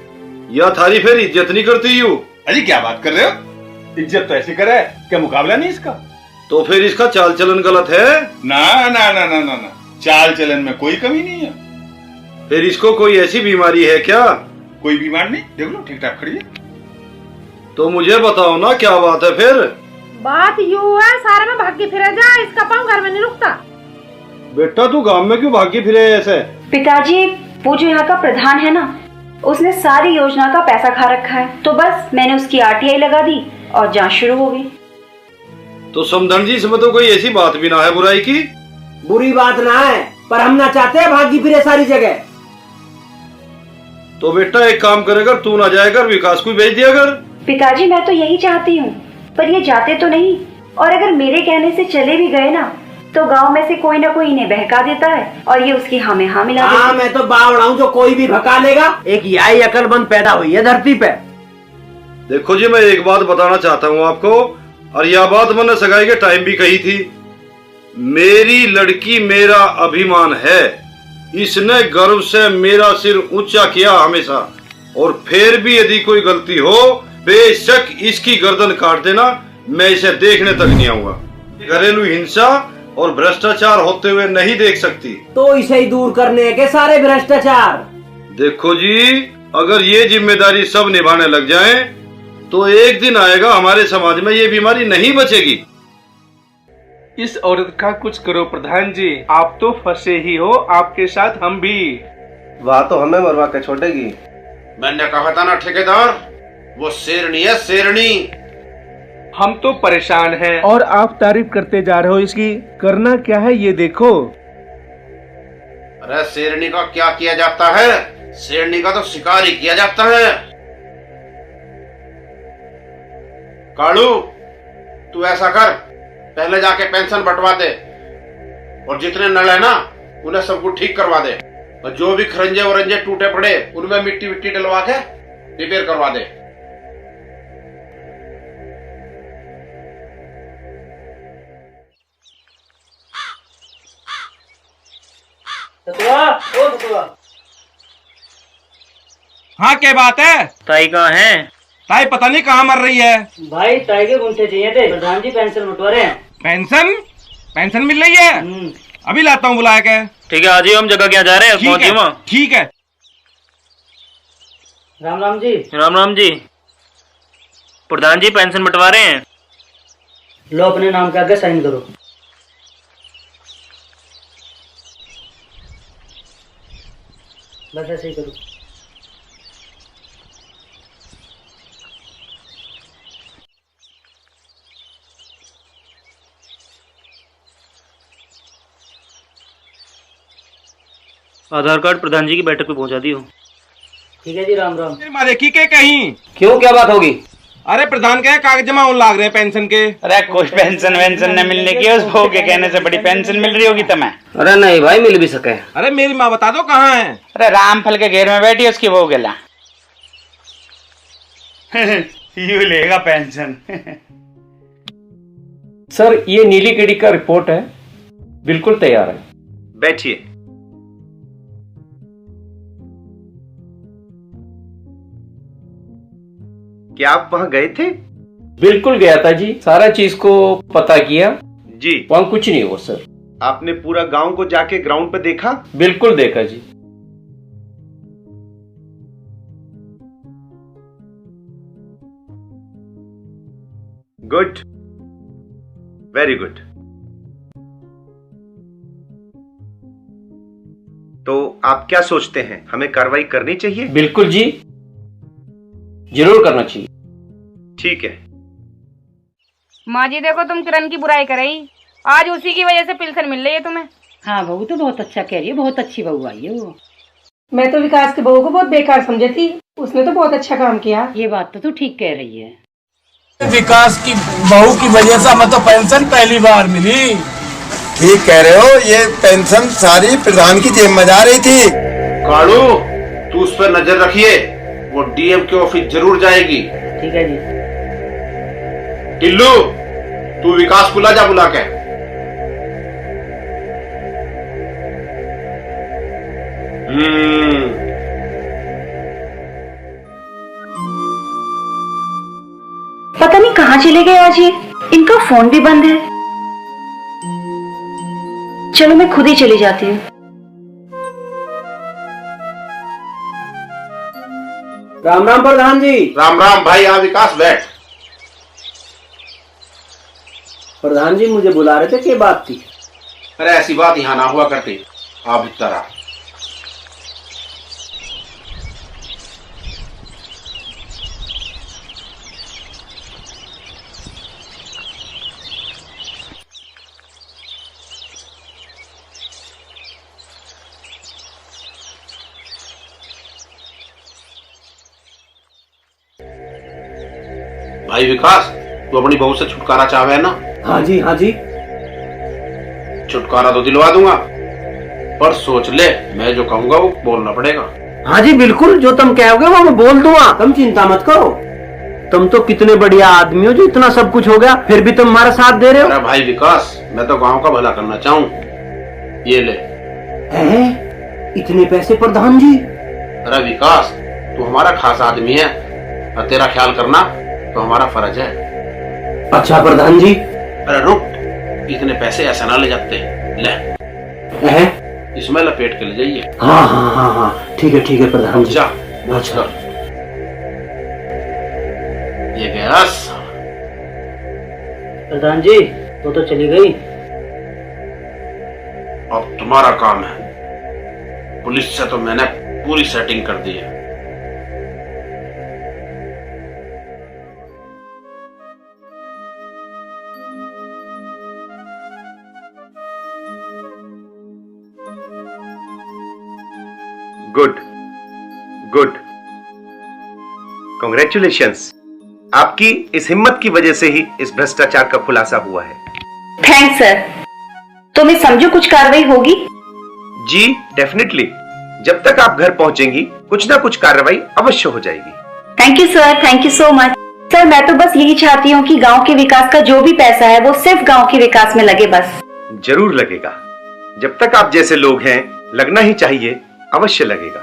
या थारी फिर इज्जत नहीं करती यू? अजी क्या बात कर रहे हो? इज्जत तो ऐसे करे, क्या मुकाबला नहीं इसका? तो फिर इसका चाल चलन गलत है? ना ना ना ना ना ना, चाल चलन में कोई कमी नहीं है। फिर इसको कोई ऐसी बीमारी है क्या? कोई बीमार नहीं, देख लो ठीक ठाक खड़ी है। तो मुझे बताओ ना क्या बात है फिर? बात यूं है, सारे में भाग के फिरे जा, इसका पाँव घर में नहीं रुकता। बेटा तू गांव में क्यों भागी फिरे ऐसे? पिताजी, वो जो यहाँ का प्रधान है ना, उसने सारी योजना का पैसा खा रखा है, तो बस मैंने उसकी आरटीआई लगा दी और जांच शुरू हो गई। तो समधन जी, इसमें तो कोई ऐसी बात भी ना है बुराई की। बुरी बात ना है, पर हम ना चाहते हैं भागी फिरे सारी जगह। तो बेटा एक काम करेगा, तू ना जाएगा, विकास को भेज दिया कर। पिताजी, मैं तो यही चाहती हूँ, पर ये जाते तो नहीं, और अगर मेरे कहने से चले भी गए ना तो गांव में से कोई ना कोई इन्हें बहका देता है और ये उसकी हाँ में हाँ मिला देता है। हाँ, मैं तो बावड़ा हूँ जो कोई भी भगा लेगा। एक यही अकलमंद पैदा हुई है धरती पे। देखो जी, मैं एक बात बताना चाहता हूँ आपको, और यह बात मैंने सगाई के टाइम भी कही थी। मेरी लड़की मेरा अभिमान है, इसने गर्व से मेरा सिर ऊंचा किया हमेशा, और फिर भी यदि कोई गलती हो बेशक इसकी गर्दन काट देना, मैं इसे देखने तक नहीं आऊंगा। घरेलू हिंसा और भ्रष्टाचार होते हुए नहीं देख सकती। तो इसे ही दूर करने के सारे भ्रष्टाचार। देखो जी, अगर ये जिम्मेदारी सब निभाने लग जाएं, तो एक दिन आएगा हमारे समाज में ये बीमारी नहीं बचेगी। इस औरत का कुछ करो प्रधान जी, आप तो फंसे ही हो, आपके साथ हम भी। वह तो हमें मरवा के छोड़ेगी। मैंने कहा था ना ठेकेदार, वो शेरनी है शेरनी। हम तो परेशान हैं और आप तारीफ करते जा रहे हो इसकी। करना क्या है ये देखो। अरे शेरनी का क्या किया जाता है? शेरनी का तो शिकार ही किया जाता है। कालू, तू ऐसा कर, पहले जाके पेंशन बंटवा दे, और जितने नल है ना उन्हें सबको ठीक करवा दे, और जो भी खरंजे वरंजे टूटे पड़े उनमें मिट्टी विट्टी डलवा के रिपेयर करवा दे। हाँ क्या बात है? ताई कहाँ है? ताई पता नहीं कहाँ मर रही है। भाई ताई के गुंठे चाहिए थे, प्रधान जी पेंशन बंटवारे हैं। पेंशन? पेंशन मिल रही है? अभी लाता हूँ बुला के। ठीक है, आज हम जगह क्या जा रहे हैं? ठीक है। राम राम जी। राम राम जी। प्रधान जी पेंशन बंटवा रहे हैं। लो अपने नाम के आगे साइन करो। बस ऐसे ही करो। आधार कार्ड प्रधान जी की बैठक पे पहुंचा दियो। ठीक है जी, राम राम। माँ देखी के कहीं? क्यों, क्या बात होगी? अरे प्रधान के कागज जमा होने लाग रहे हैं पेंशन के। अरे कोई पेंशन वेंशन न मिलने की, उस बहू के कहने से बड़ी पेंशन मिल रही होगी तुम्हें। अरे नहीं भाई, मिल भी सके। अरे मेरी माँ बता दो कहाँ है? अरे रामफल के घेर में बैठी उसकी बहू गेला। यू लेगा पेंशन। सर, ये नीली कीड़ी का रिपोर्ट है, बिल्कुल तैयार है। बैठिए। क्या आप वहाँ गए थे? बिल्कुल गया था जी, सारा चीज को पता किया जी। वहाँ कुछ नहीं हुआ सर। आपने पूरा गांव को जाके ग्राउंड पे देखा? बिल्कुल देखा जी। Good, very good. तो आप क्या सोचते हैं, हमें कार्रवाई करनी चाहिए? बिल्कुल जी, जरूर करना चाहिए। ठीक है। माँ जी देखो तुम किरण की बुराई कर रही, आज उसी की वजह से पेंशन मिल रही है तुम्हें। हाँ बहू तो बहुत अच्छा कह रही है, बहुत अच्छी बहू आई है वो। मैं तो विकास की बहू को बहुत बेकार समझी थी, उसने तो बहुत अच्छा काम किया। ये बात तो तू ठीक कह रही है। विकास की बहू की वजह से हमें तो पेंशन पहली बार मिली। ठीक कह रहे हो, ये पेंशन सारी प्रधान की जेब में जा रही थी। कालू, तू उस पर नजर रखिए, वो डीएम के ऑफिस जरूर जाएगी। ठीक है जी। टिल्लू, तू विकास को ला जा बुला के। पता नहीं कहाँ चले गए आज ये, इनका फोन भी बंद है। चलो मैं खुद ही चली जाती हूँ। राम राम प्रधान जी। राम राम भाई, आ विकास बैठ। प्रधान जी मुझे बुला रहे थे, क्या बात थी? अरे ऐसी बात यहाँ ना हुआ करती, आप भीतर आ। भाई विकास, तू अपनी बहू से छुटकारा चाहे ना? हाँ जी हाँ जी। छुटकारा तो दिलवा दूंगा, पर सोच ले, मैं जो कहूंगा वो बोलना पड़ेगा। हाँ जी बिल्कुल, जो तुम कहोगे वो मैं बोल दूंगा, तुम चिंता मत करो। तुम तो कितने बढ़िया आदमी हो जो इतना सब कुछ हो गया फिर भी तुम हमारा साथ दे रहे हो। अरे भाई विकास, मैं तो गांव का भला करना चाहूँ। ये ले। हैं? इतने पैसे प्रधान जी? अरे विकास, तू हमारा खास आदमी है और तेरा ख्याल करना तो हमारा फर्ज है। अच्छा प्रधान जी। अरे रुक, इतने पैसे ऐसा ना ले जाते। ले इसमें लपेट के ले जाइए। हाँ हाँ हाँ हाँ, ठीक है प्रधान जी। जा। अच्छा ये गैस। प्रधान जी तो चली गई। अब तुम्हारा काम है। पुलिस से तो मैंने पूरी सेटिंग कर दी है। Good good, congratulations. आपकी इस हिम्मत की वजह से ही इस भ्रष्टाचार का खुलासा हुआ है। Thanks sir. तो मैं समझू कुछ कार्रवाई होगी? जी डेफिनेटली, जब तक आप घर पहुंचेंगी कुछ ना कुछ कार्रवाई अवश्य हो जाएगी। Thank you sir, thank you so much. Sir मैं तो बस यही चाहती हूँ कि गांव के विकास का जो भी पैसा है वो सिर्फ गांव के विकास में लगे बस। जरूर लगेगा, जब तक आप जैसे लोग हैं लगना ही चाहिए, अवश्य लगेगा।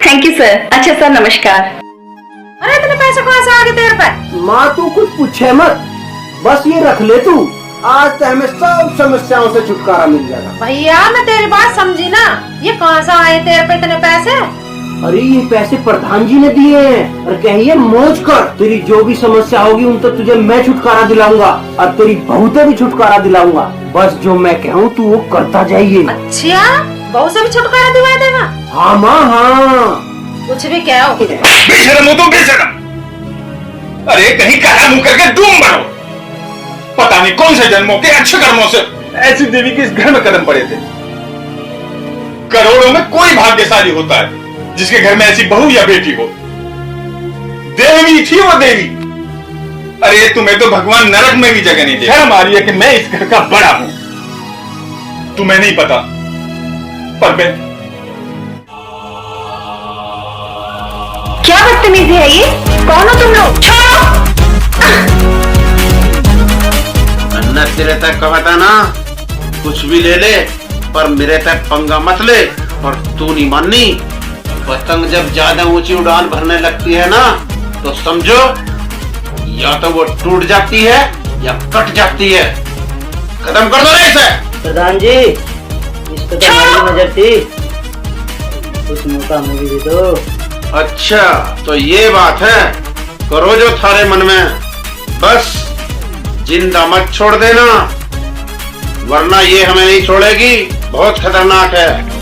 Thank you sir. अच्छा सर नमस्कार। अरे इतने पैसे कहाँ से आ गए तेरे पे? माँ तू कुछ पूछे मत, बस ये रख ले तू, आज तो हमें सब समस्याओं से छुटकारा मिल जाएगा। भैया मैं तेरी बात समझी ना, ये कहाँ से आए तेरे पे इतने पैसे? अरे ये पैसे प्रधान जी ने दिए हैं और कहिए मौज कर, तेरी जो भी समस्या होगी उन तो तुझे मैं छुटकारा दिलाऊंगा और तेरी बहू से भी छुटकारा दिलाऊंगा। बस जो मैं कहूँ तू वो करता जाइए। अच्छा, बहू से भी छुटकारा दिला देगा? हाँ माँ हाँ। कुछ भी क्या हो? बेशरम हो तुम, बेशरम। अरे कहीं काला मुंह करके डूम मरो। पता नहीं कौन से जन्मों के अच्छे कर्मों से ऐसी देवी के इस घर में कदम पड़े थे। करोड़ों में कोई भाग्यशाली होता है जिसके घर में ऐसी बहू या बेटी हो। देवी थी वो देवी। अरे तुम्हें तो भगवान नरक में भी जगह नहीं दे। शर्म आ रही है कि मैं इस घर का बड़ा हूं। तुम्हें नहीं पता, पर मैं। क्या बदतमीजी है ये? कौन हो तुम लोग? अन्ना तेरे तक कहा था ना, कुछ भी ले ले पर मेरे तक पंगा मत ले। और तू नहीं माननी, पतंग जब ज्यादा ऊंची उड़ान भरने लगती है ना तो समझो या तो वो टूट जाती है या कट जाती है। खत्म कर दो ना इसे। प्रधान जी, इसको तो हमारी नजर थी, कुछ मौका हमें भी दे दो। अच्छा तो ये बात है, करो जो थारे मन में, बस जिंदा मत छोड़ देना, वरना ये हमें नहीं छोड़ेगी, बहुत खतरनाक है।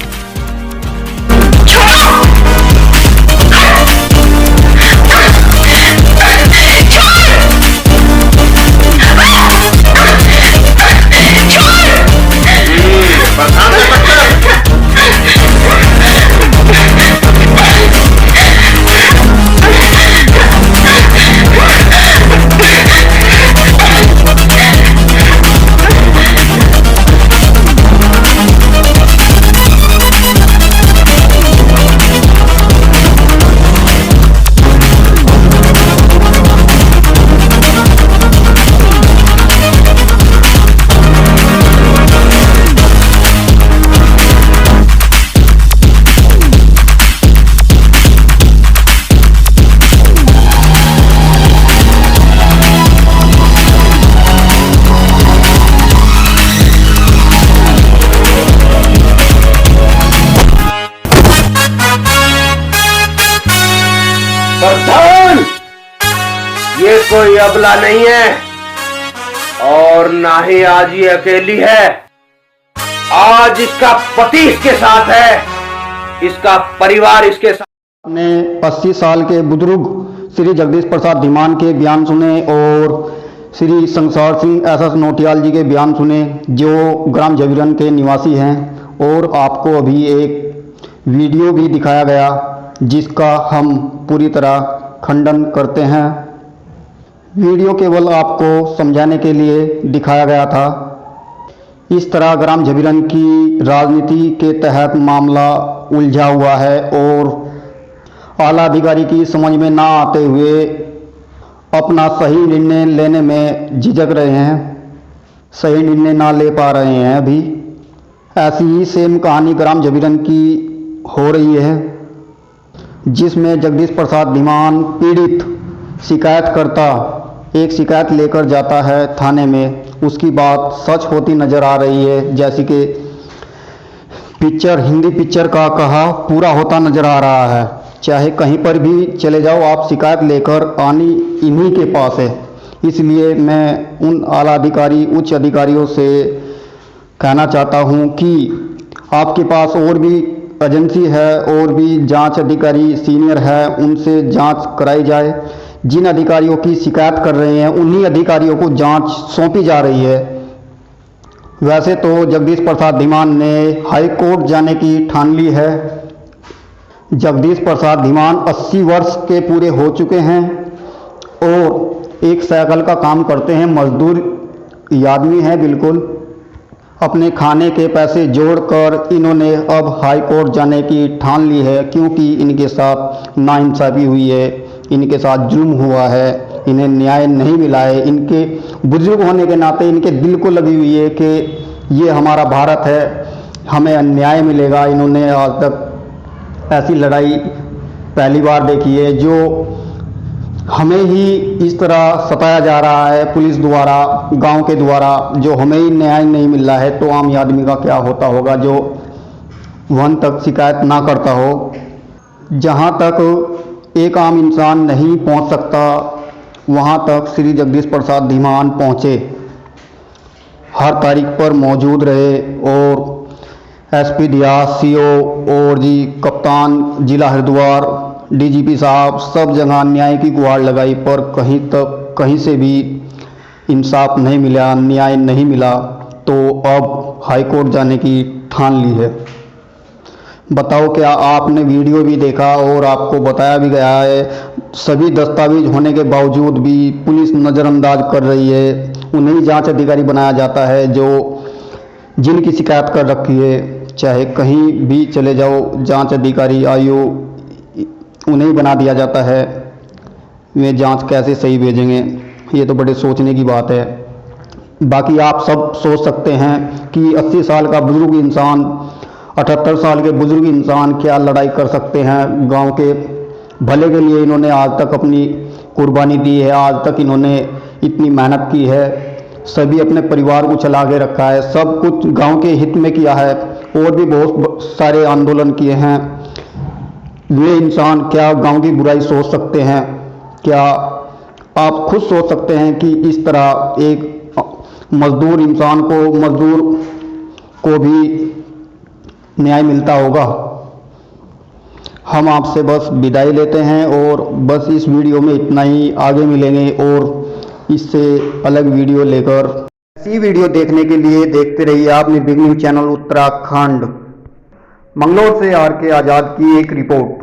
प्रधान से प्रधान, ये कोई अबला नहीं है और ना ही आज ये अकेली है। आज इसका पति इसके साथ है, इसका परिवार इसके साथ। ने 80 साल के बुजुर्ग श्री जगदीश प्रसाद धीमान के बयान सुने और श्री संसार सिंह एसएस नोटियाल जी के बयान सुने, जो ग्राम जबीरन के निवासी हैं। और आपको अभी एक वीडियो भी दिखाया गया जिसका हम पूरी तरह खंडन करते हैं। वीडियो केवल आपको समझाने के लिए दिखाया गया था। इस तरह ग्राम जबीरन की राजनीति के तहत मामला उलझा हुआ है और आला अधिकारी की समझ में ना आते हुए अपना सही निर्णय लेने में झिझक रहे हैं, सही निर्णय ना ले पा रहे हैं। अभी ऐसी ही सेम कहानी ग्राम जबीरन की हो रही है, जिसमें जगदीश प्रसाद धीमान पीड़ित शिकायतकर्ता एक शिकायत लेकर जाता है थाने में, उसकी बात सच होती नज़र आ रही है, जैसे कि पिक्चर हिंदी पिक्चर का कहा पूरा होता नज़र आ रहा है। चाहे कहीं पर भी चले जाओ आप, शिकायत लेकर आनी इन्हीं के पास है। इसलिए मैं उन आला अधिकारी उच्च अधिकारियों से कहना चाहता हूं कि आपके पास और भी एजेंसी है और भी जांच अधिकारी सीनियर है, उनसे जांच कराई जाए। जिन अधिकारियों की शिकायत कर रहे हैं उन्हीं अधिकारियों को जांच सौंपी जा रही है। वैसे तो जगदीश प्रसाद धीमान ने हाई कोर्ट जाने की ठान ली है। जगदीश प्रसाद धीमान 80 वर्ष के पूरे हो चुके हैं और एक साइकिल का काम करते हैं, मजदूर आदमी है बिल्कुल। अपने खाने के पैसे जोड़कर इन्होंने अब हाई कोर्ट जाने की ठान ली है, क्योंकि इनके साथ नाइंसाफ़ी हुई है, इनके साथ जुल्म हुआ है, इन्हें न्याय नहीं मिला है। इनके बुजुर्ग होने के नाते इनके दिल को लगी हुई है कि ये हमारा भारत है, हमें अन्याय मिलेगा। इन्होंने आज तक ऐसी लड़ाई पहली बार देखी है, जो हमें ही इस तरह सताया जा रहा है पुलिस द्वारा, गांव के द्वारा, जो हमें ही न्याय नहीं मिल रहा है। तो आम आदमी का क्या होता होगा जो वहाँ तक शिकायत ना करता हो। जहां तक एक आम इंसान नहीं पहुंच सकता, वहां तक श्री जगदीश प्रसाद धीमान पहुंचे, हर तारीख पर मौजूद रहे और एसपी दियास, सीओ और जी कप्तान जिला हरिद्वार, डीजीपी साहब सब जगह न्याय की गुहार लगाई, पर कहीं से भी इंसाफ नहीं मिला, न्याय नहीं मिला। तो अब हाई कोर्ट जाने की ठान ली है। बताओ क्या आपने वीडियो भी देखा और आपको बताया भी गया है, सभी दस्तावेज होने के बावजूद भी पुलिस नज़रअंदाज कर रही है। उन्हें जांच अधिकारी बनाया जाता है जो जिनकी शिकायत कर रखी है। चाहे कहीं भी चले जाओ, जांच अधिकारी आयु उन्हें बना दिया जाता है। वे जांच कैसे सही भेजेंगे, ये तो बड़े सोचने की बात है। बाकी आप सब सोच सकते हैं कि 80 साल का बुजुर्ग इंसान, 78 साल के बुजुर्ग इंसान क्या लड़ाई कर सकते हैं। गांव के भले के लिए इन्होंने आज तक अपनी कुर्बानी दी है, आज तक इन्होंने इतनी मेहनत की है, सभी अपने परिवार को चला के रखा है, सब कुछ गांव के हित में किया है और भी बहुत सारे आंदोलन किए हैं। वे इंसान क्या गांव की बुराई सोच सकते हैं? क्या आप खुद सोच सकते हैं कि इस तरह एक मजदूर इंसान को, मजदूर को भी न्याय मिलता होगा? हम आपसे बस विदाई लेते हैं और बस इस वीडियो में इतना ही। आगे मिलेंगे और इससे अलग वीडियो लेकर। ऐसी वीडियो देखने के लिए देखते रहिए आप निर्भीक न्यूज चैनल उत्तराखंड। मंगलौर से आर के आजाद की एक रिपोर्ट।